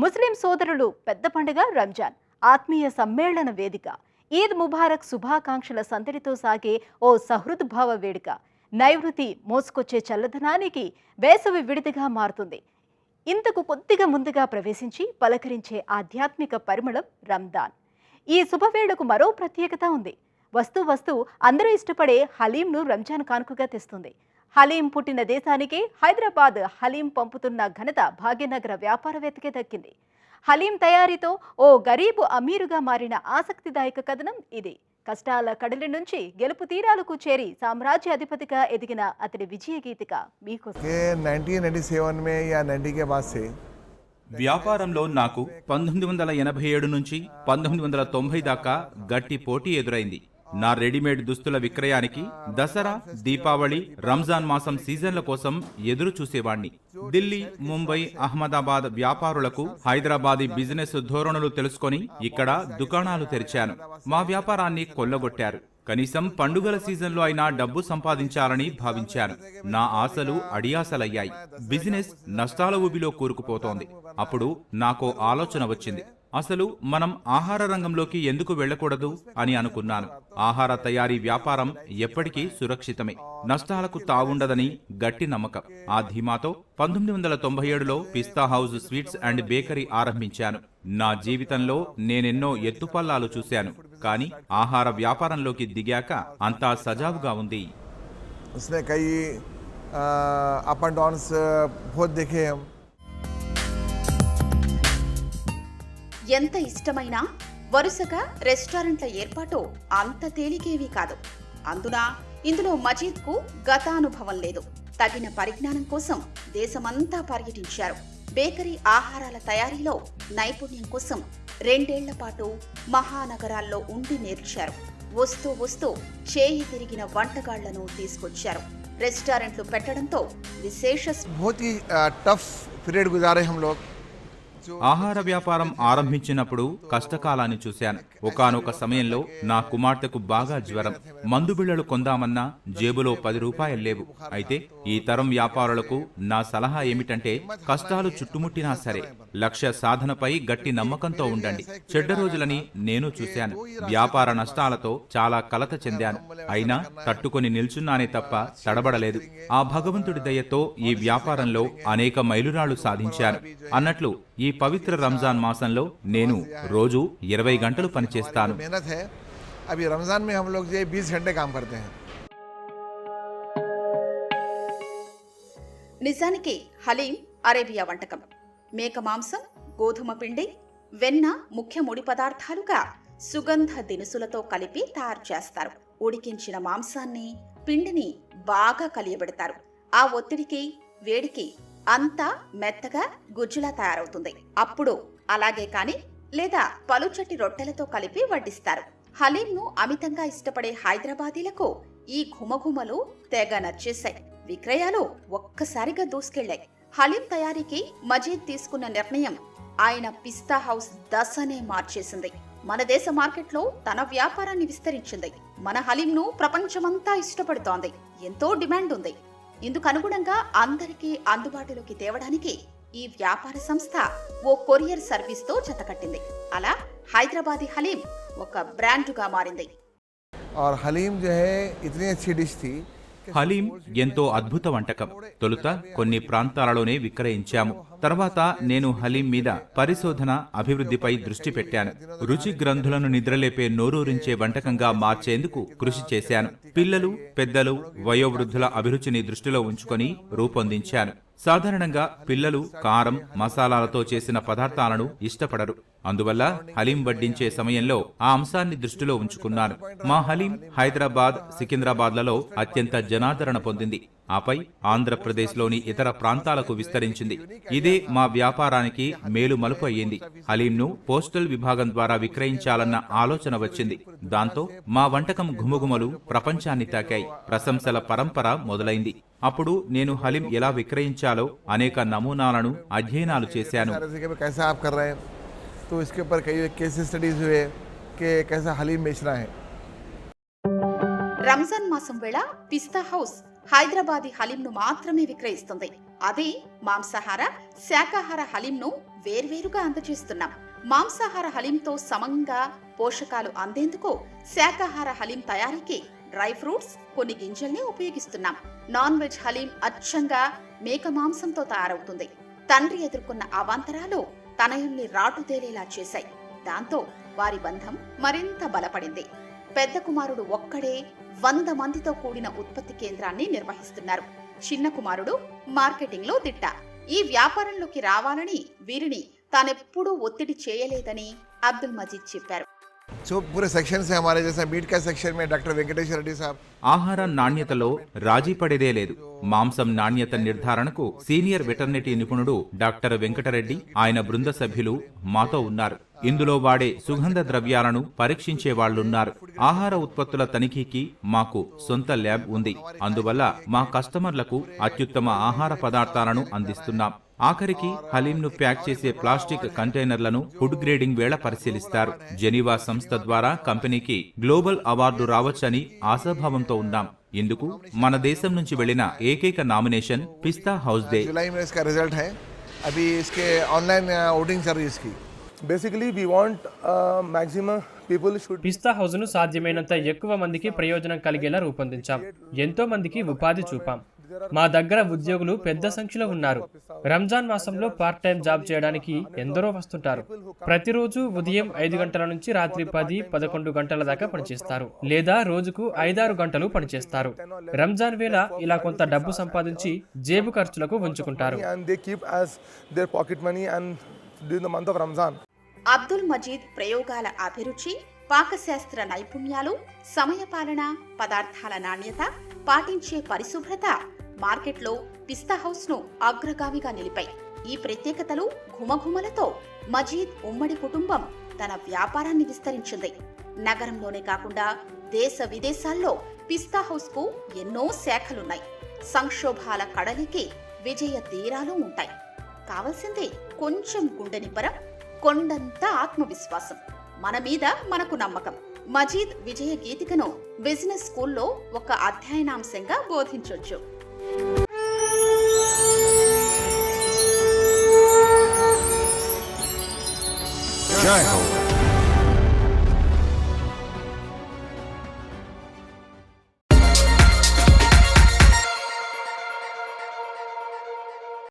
ముస్లిం సోదరులు పెద్ద పండుగ రంజాన్ ఆత్మీయ సమ్మేళన వేదిక. ఈద్ ముబారక్ శుభాకాంక్షల సందడితో సాగే ఓ సహృద్భావ వేడుక. నైవృతి మోసుకొచ్చే చల్లదనానికి వేసవి విడిదిగా మారుతుంది. ఇంతకు కొద్దిగా ముందుగా ప్రవేశించి పలకరించే ఆధ్యాత్మిక పరిమళం రంజాన్. ఈ శుభవేళకు మరో ప్రత్యేకత ఉంది. వస్తూ అందరూ ఇష్టపడే హలీంను రంజాన్ కానుకగా తెస్తుంది. హలీం పుట్టిన దేశానికి హైదరాబాద్ హలీం పంపుతున్న ఘనత భాగ్యనగర వ్యాపారవేత్తకే దక్కింది. హలీం తయారీతో ఓ గరీబు అమీరుగా మారిన ఆసక్తిదాయక కథనం ఇది. కష్టాల కడలి నుంచి గెలుపు తీరాలకు చేరి సామ్రాజ్య అధిపతిగా ఎదిగిన అతడి విజయ గీతిక మీకోసం. 1997 में या 90 के बाद से వ్యాపారంలో నాకు 1987 నుంచి 1990 దాకా గట్టి పోటీ ఎదురైంది. నా రెడీమేడ్ దుస్తుల విక్రయానికి దసరా, దీపావళి, రంజాన్ మాసం సీజన్ల కోసం ఎదురు చూసేవాణ్ణి. ఢిల్లీ, ముంబై, అహ్మదాబాద్ వ్యాపారులకు హైదరాబాదీ బిజినెస్ ధోరణులు తెలుసుకొని ఇక్కడ దుకాణాలు తెరిచాను. మా వ్యాపారాన్ని కొల్లగొట్టారు. కనీసం పండుగల సీజన్లో అయినా డబ్బు సంపాదించాలని భావించాను. నా ఆశలు అడియాసలయ్యాయి. బిజినెస్ నష్టాల ఊబిలో కూరుకుపోతోంది. అప్పుడు నాకో ఆలోచన వచ్చింది. అసలు మనం ఆహార రంగంలోకి ఎందుకు వెళ్ళకూడదు అని అనుకున్నాను. ఆహార తయారీ వ్యాపారం ఎప్పటికీ సురక్షితమే, నష్టాలకు తావుండదని గట్టి నమ్మకం. ఆ ధీమాతో 1997లో పిస్తా హౌస్ స్వీట్స్ అండ్ బేకరీ ఆరంభించాను. నా జీవితంలో నేనెన్నో ఎత్తుపల్లాలు చూశాను, కానీ ఆహార వ్యాపారంలోకి దిగాక అంతా సజావుగా ఉంది. ఎంత ఇష్టమైనా వరుసగా రెస్టారెంట్ల ఏర్పాటు అంత తేలికేవీ కాదు. ఇందులో మజీద్కు గతానుభవం లేదు. తగిన పరిజ్ఞానం కోసం దేశమంతా పర్యటించారు. బేకరీ ఆహారాల తయారీలో నైపుణ్యం కోసం 2 ఏళ్ల పాటు మహానగరాల్లో ఉండి నేర్చారు. వస్తూ చేయి తిరిగిన వంటగాళ్లను తీసుకొచ్చారు. రెస్టారెంట్లు పెట్టడంతో విశేష ఆహార వ్యాపారం ఆరంభించినప్పుడు కష్టకాలాన్ని చూశాను. ఒకానొక సమయంలో నా కుమార్తెకు బాగా జ్వరం. మందు బిళ్లలు కొందామన్నా జేబులో 10 రూపాయలు లేవు. అయితే ఈ తరం వ్యాపారులకు నా సలహా ఏమిటంటే, కష్టాలు చుట్టుముట్టినా సరే లక్ష్య సాధనపై గట్టి నమ్మకంతో ఉండండి. చెడ్డ రోజులని నేను చూశాను. వ్యాపార నష్టాలతో చాలా కలత చెందాను. అయినా తట్టుకొని నిల్చున్నానే తప్ప తడబడలేదు. ఆ భగవంతుడి దయతో ఈ వ్యాపారంలో అనేక మైలురాళ్లు సాధించాను. అన్నట్లు ఈ పవిత్ర రంజాన్ మాసంలో నేను రోజు 20 గంటలు పనిచేస్తాను. నిజానికి హలీం అరేబియా వంటకం. మేక మాంసం, గోధుమ పిండి, వెన్న ముఖ్య ముడి పదార్థాలుగా సుగంధ దినుసులతో కలిపి తయారు చేస్తారు. ఉడికించిన మాంసాన్ని, పిండిని బాగా కలియబెడతారు. ఆ ఒత్తిడికి, వేడికి అంతా మెత్తగా గుజ్జులా తయారవుతుంది. అప్పుడు అలాగే కాని లేదా పలుచటి రొట్టెలతో కలిపి వడ్డిస్తారు. హలీంను అమితంగా ఇష్టపడే హైదరాబాదీలకు ఈ ఘుమఘుమలు తెగ నచ్చేశాయి. విక్రయాలు ఒక్కసారిగా దూసుకెళ్లాయి. హలీం తయారీకి మజీద్ తీసుకున్న నిర్ణయం ఆయన పిస్తా హౌస్ దశనే మార్చేసింది. మన దేశ మార్కెట్లో తన వ్యాపారాన్ని విస్తరించింది. మన హలీంను ప్రపంచమంతా ఇష్టపడుతోంది. ఎంతో డిమాండ్ ఉంది. ఇందుకు అనుగుణంగా అందరికీ అందుబాటులోకి తేవడానికి ఈ వ్యాపార సంస్థ ఓ కొరియర్ సర్వీస్తో జతకట్టింది. అలా హైదరాబాదీ హలీం ఒక బ్రాండుగా మారింది. హలీం ఎంతో అద్భుత వంటకం. తొలుత కొన్ని ప్రాంతాలలోనే విక్రయించాము. తర్వాత నేను హలీం మీద పరిశోధన, అభివృద్ధిపై దృష్టి పెట్టాను. రుచి గ్రంథులను నిద్రలేపే నోరూరించే వంటకంగా మార్చేందుకు కృషి చేశాను. పిల్లలు, పెద్దలు, వయోవృద్ధుల అభిరుచిని దృష్టిలో ఉంచుకొని రూపొందించాను. సాధారణంగా పిల్లలు కారం, మసాలాలతో చేసిన పదార్థాలను ఇష్టపడరు. అందువల్ల హలీం వడ్డించే సమయంలో ఆ అంశాన్ని దృష్టిలో ఉంచుకున్నాను. మా హలీం హైదరాబాద్, సికింద్రాబాద్లలో అత్యంత జనాదరణ పొందింది. ఆపై ఆంధ్రప్రదేశ్లోని ఇతర ప్రాంతాలకు విస్తరించింది. ఇదే మా వ్యాపారానికి మేలు మలుపు అయ్యింది. హలీంను పోస్టల్ విభాగం ద్వారా విక్రయించాలన్న ఆలోచన వచ్చింది. దాంతో మా వంటకం ఘుమఘుమలు ప్రపంచాన్ని తాకాయి. ప్రశంసల పరంపర మొదలైంది. అప్పుడు నేను హలీం ఎలా విక్రయించాలో అనేక నమూనాలను అధ్యయనాలు చేశాను. రంజాన్ మాసం వేళ పిస్తా హౌస్ హైదరాబాదీ హలీంను మాత్రమే విక్రయిస్తుంది. అదే మాంసాహార, శాకాహార హలీంను వేర్వేరుగా అందజేస్తున్నాం. మాంసాహార హలీంతో సమంగా పోషకాలు అందేందుకు శాకాహార హలీం తయారీకి డ్రై ఫ్రూట్స్, కొన్ని గింజల్ని ఉపయోగిస్తున్నాం. నాన్ వెజ్ హలీం అచ్చంగా మేక మాంసంతో తయారవుతుంది. తండ్రి ఎదుర్కొన్న అవాంతరాలు తనయుల్ని రాటుతేలేలా చేశాయి. దాంతో వారి బంధం మరింత బలపడింది. పెద్ద కుమారుడు ఒక్కడే 100 మందితో కూడిన ఉత్పత్తి కేంద్రాన్ని నిర్వహిస్తున్నారు. చిన్న కుమారుడు మార్కెటింగ్ లో దిట్ట. ఈ వ్యాపారంలోకి రావాలని వీరిని తానెప్పుడూ ఒత్తిడి చేయలేదని అబ్దుల్ మజీద్ చెప్పారు. जो पूरे सेक्शन से हमारे जैसा मीट का सेक्शन में डॉक्टर वेंकटेश्वर रेड्डी साहब ఆహార నాణ్యతలో రాజీ పడేదే లేదు. మాంసం నాణ్యత నిర్ధారణకు సీనియర్ వెటర్నరీ నిపుణుడు డాక్టర్ వెంకటరెడ్డి, ఆయన బృంద సభ్యులు మాతో ఉన్నారు. ఇందులో వాడే సుగంధ ద్రవ్యాలను పరీక్షించే వాళ్లున్నారు. ఆహార ఉత్పత్తుల తనిఖీకి మాకు సొంత ల్యాబ్ ఉంది. అందువల్ల మా కస్టమర్లకు అత్యుత్తమ ఆహార పదార్థాలను అందిస్తున్నాం. ఆఖరికి హలీంను ప్యాక్ చేసే ప్లాస్టిక్ కంటైనర్లను ఫుడ్ గ్రేడింగ్ వేళ పరిశీలిస్తారు. జెనీవా సంస్థ ద్వారా కంపెనీకి గ్లోబల్ అవార్డు రావచ్చని ఆశాభావంతో ఉన్నాం. ఇందుకు మన దేశం నుంచి వెళ్లిన ఏకైక నామినేషన్ పిస్తా హౌస్ దే. जुलाई में इसका रिजल्ट है. अभी इसके ऑनलाइन वोटिंग चल रही है इसकी. Basically, we want maximum people should. Pista house ను సాధ్యమైనంత ఎక్కువ మందికి ప్రయోజనం కలిగేలా రూపొందించాం. ఎంతో మందికి ఉపాధి చూపాం. మా దగ్గర ఉద్యోగులు పెద్ద సంఖ్యలో ఉన్నారు. రంజాన్ మాసంలో పార్ట్ టైం జాబ్ చేయడానికి ఎందరో వస్తుంటారు. ప్రతిరోజు ఉదయం 5 గంటల నుంచి రాత్రి 10-11 గంటల దాకా పనిచేస్తారు, లేదా రోజుకు 5-6 గంటలు పనిచేస్తారు. రంజాన్ వేళ ఇలా కొంత డబ్బు సంపాదించి జేబు ఖర్చులకు ఉంచుకుంటారు. And they keep as their pocket money and during the month of Ramzan. Abdul మజీద్ ప్రయోగాల అభిరుచి, పాకశాస్త్ర నైపుణ్యాలు, సమయపాలన, పదార్థాల నాణ్యత, పాటించే పరిశుభ్రత మార్కెట్లో పిస్తా హౌస్ ను అగ్రగామిగా నిలిపాయి. ఈ ప్రత్యేకతలు, ఘుమఘుమలతో మజీద్ ఉమ్మడి కుటుంబం తన వ్యాపారాన్ని విస్తరించింది. నగరంలోనే కాకుండా దేశ విదేశాల్లో పిస్తా హౌస్ కు ఎన్నో శాఖలున్నాయి. సంక్షోభాల కడలికి విజయ తీరాలు ఉంటాయి. కావలసిందే కొంచెం గుండె నిబ్బరం, కొండంత ఆత్మవిశ్వాసం, మన మీద మనకు నమ్మకం. మజీద్ విజయ గీతికను బిజినెస్ స్కూల్లో ఒక అధ్యయనాంశంగా బోధించొచ్చు. जय हो.